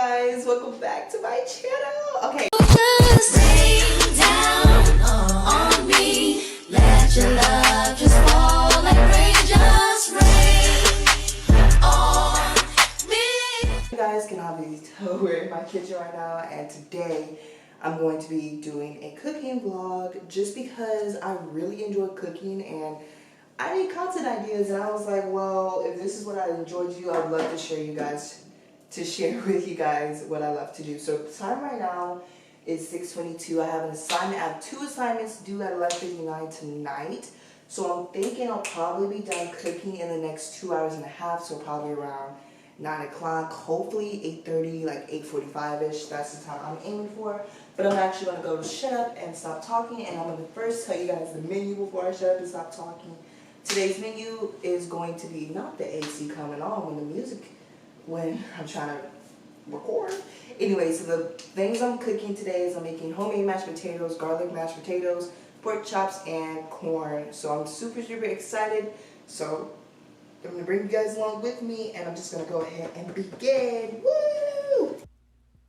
guys, welcome back to my channel. Okay. Just rain down on me. Let your love just fall like rain. Just rain on me. You guys can obviously tell we're in my kitchen right now, and today I'm going to be doing a cooking vlog just because I really enjoy cooking and I need content ideas, and I was like, well, if this is what I enjoy to do, I would love to share with you guys what I love to do. So the time right now is 6:22. I have an assignment. I have 2 assignments due at 11:59 tonight. So I'm thinking I'll probably be done cooking in the next 2 hours and a half. So probably around 9 o'clock, hopefully 8:30, like 8:45-ish. That's the time I'm aiming for. But I'm actually going to go shut up and stop talking. And I'm going to first tell you guys the menu before I shut up and stop talking. Today's menu is going to be not the AC coming on when I'm trying to record. Anyway, so the things I'm cooking today is I'm making homemade mashed potatoes, garlic mashed potatoes, pork chops, and corn. So I'm super excited. So I'm going to bring you guys along with me, and I'm just going to go ahead and begin. Woo!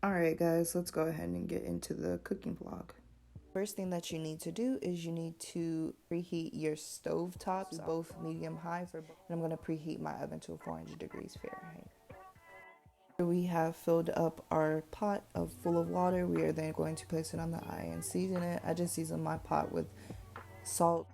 Alright guys, let's go ahead and get into the cooking vlog. First thing that you need to do is you need to preheat your stove tops, both medium high, and I'm going to preheat my oven to 400 degrees Fahrenheit. We have filled up our pot full of water. We are then going to place it on the eye and season it. I just seasoned my pot with salt.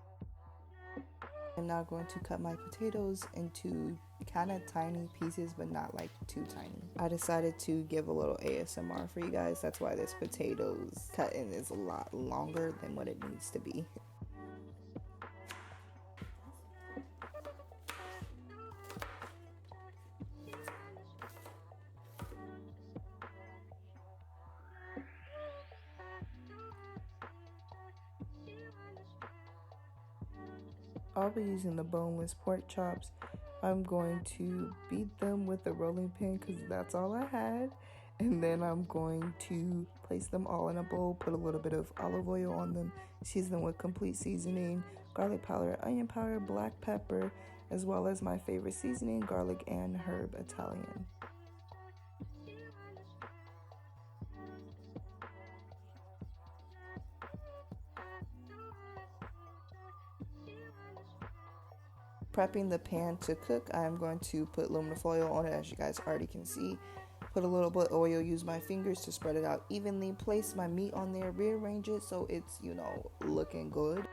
I'm now going to cut my potatoes into kind of tiny pieces, but not like too tiny. I decided to give a little ASMR for you guys. That's why this potatoes cutting is a lot longer than what it needs to be. I'll be using the boneless pork chops. I'm going to beat them with a rolling pin because that's all I had. And then I'm going to place them all in a bowl, put a little bit of olive oil on them, season them with complete seasoning, garlic powder, onion powder, black pepper, as well as my favorite seasoning, garlic and herb Italian. Prepping the pan to cook, I'm going to put aluminum foil on it, as you guys already can see. Put a little bit of oil, use my fingers to spread it out evenly, place my meat on there, rearrange it so it's, looking good.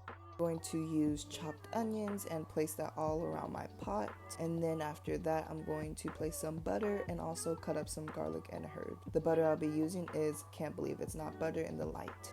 I'm going to use chopped onions and place that all around my pot. And then after that, I'm going to place some butter and also cut up some garlic and herb. The butter I'll be using is Can't Believe It's Not Butter in the light.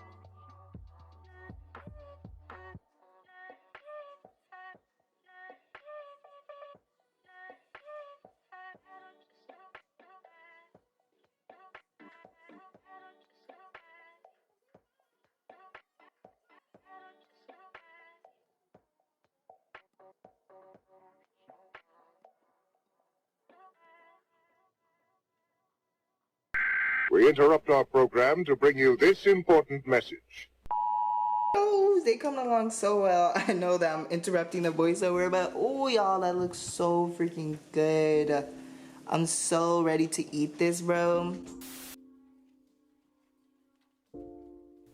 We interrupt our program to bring you this important message. Oh, they coming along so well. I know that I'm interrupting the voiceover, but oh, y'all, that looks so freaking good. I'm so ready to eat this, bro.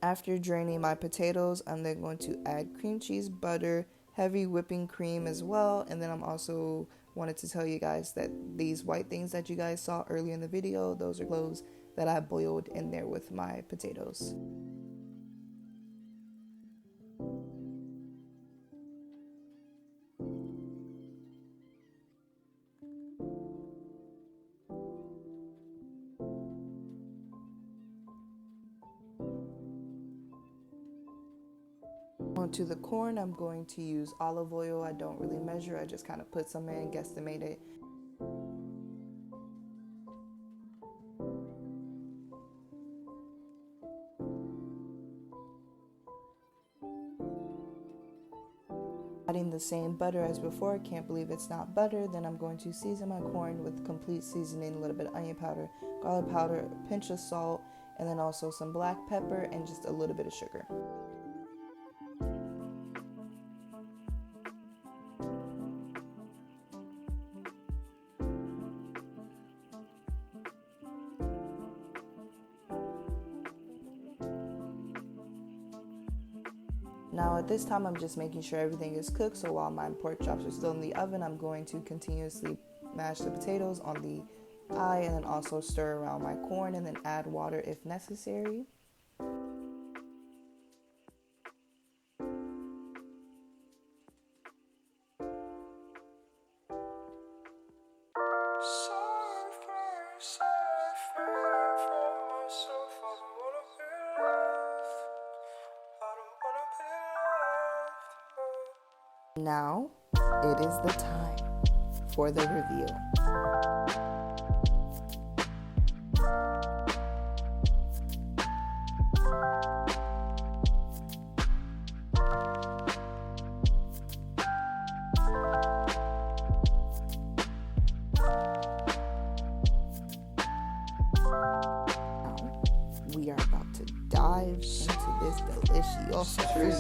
After draining my potatoes, I'm then going to add cream cheese, butter, heavy whipping cream as well. And then I'm also wanted to tell you guys that these white things that you guys saw earlier in the video, those are cloves that I boiled in there with my potatoes. Onto the corn, I'm going to use olive oil. I don't really measure, I just kind of put some in, guesstimate it. Adding the same butter as before, Can't Believe It's Not Butter. Then I'm going to season my corn with complete seasoning, a little bit of onion powder, garlic powder, a pinch of salt, and then also some black pepper and just a little bit of sugar. Now at this time, I'm just making sure everything is cooked. So while my pork chops are still in the oven, I'm going to continuously mash the potatoes on the eye and then also stir around my corn and then add water if necessary. Now it is the time for the reveal. We are about to dive into this delicious food.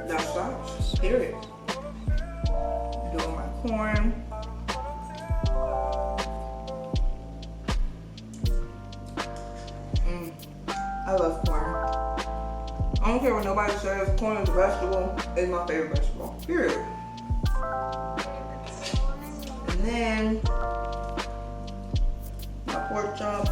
That's that. Period. Doing my corn. I love corn. I don't care what nobody says, corn is a vegetable. It's my favorite vegetable. Period. And then my pork chop.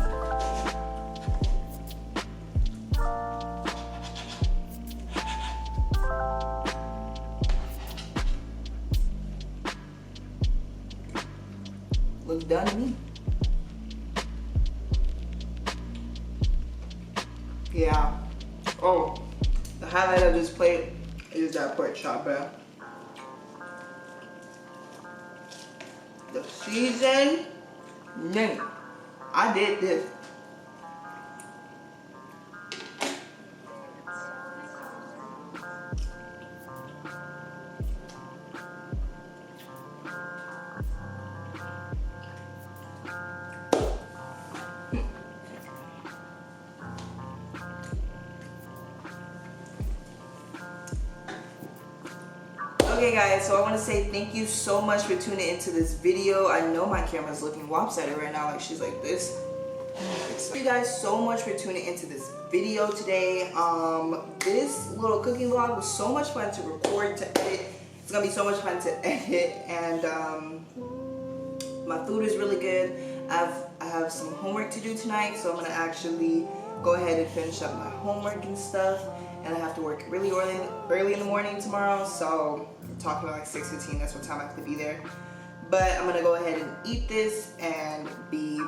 Looks done to me. Yeah. Oh, the highlight of this plate is that pork chop, bro. The season, man, I did this. Okay guys, so I want to say thank you so much for tuning into this video. I know my camera's looking lopsided right now, like she's like this. Thank you guys so much for tuning into this video today. This little cooking vlog was so much fun to record, to edit. It's gonna be so much fun to edit, and my food is really good. I have some homework to do tonight, so I'm gonna actually go ahead and finish up my homework and stuff. And I have to work really early in the morning tomorrow, so I'm talking about like 6:15. That's what time I have to be there. But I'm gonna go ahead and eat this and be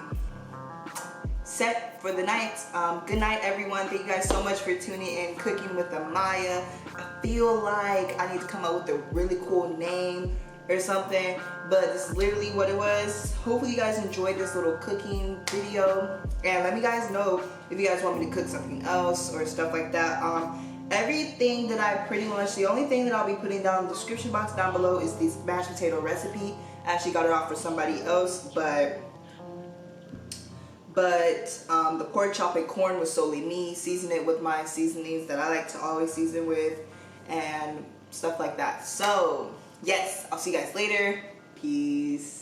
set for the night. Good night, everyone. Thank you guys so much for tuning in. Cooking with Amaya. I feel like I need to come up with a really cool name or something, but this is literally what it was. Hopefully you guys enjoyed this little cooking video, and let me guys know if you guys want me to cook something else or stuff like that. Everything that I pretty much, the only thing that I'll be putting down in the description box down below is this mashed potato recipe. I actually got it off for somebody else, but the pork chop and corn was solely me. Season it with my seasonings that I like to always season with and stuff like that. So yes, I'll see you guys later. Peace.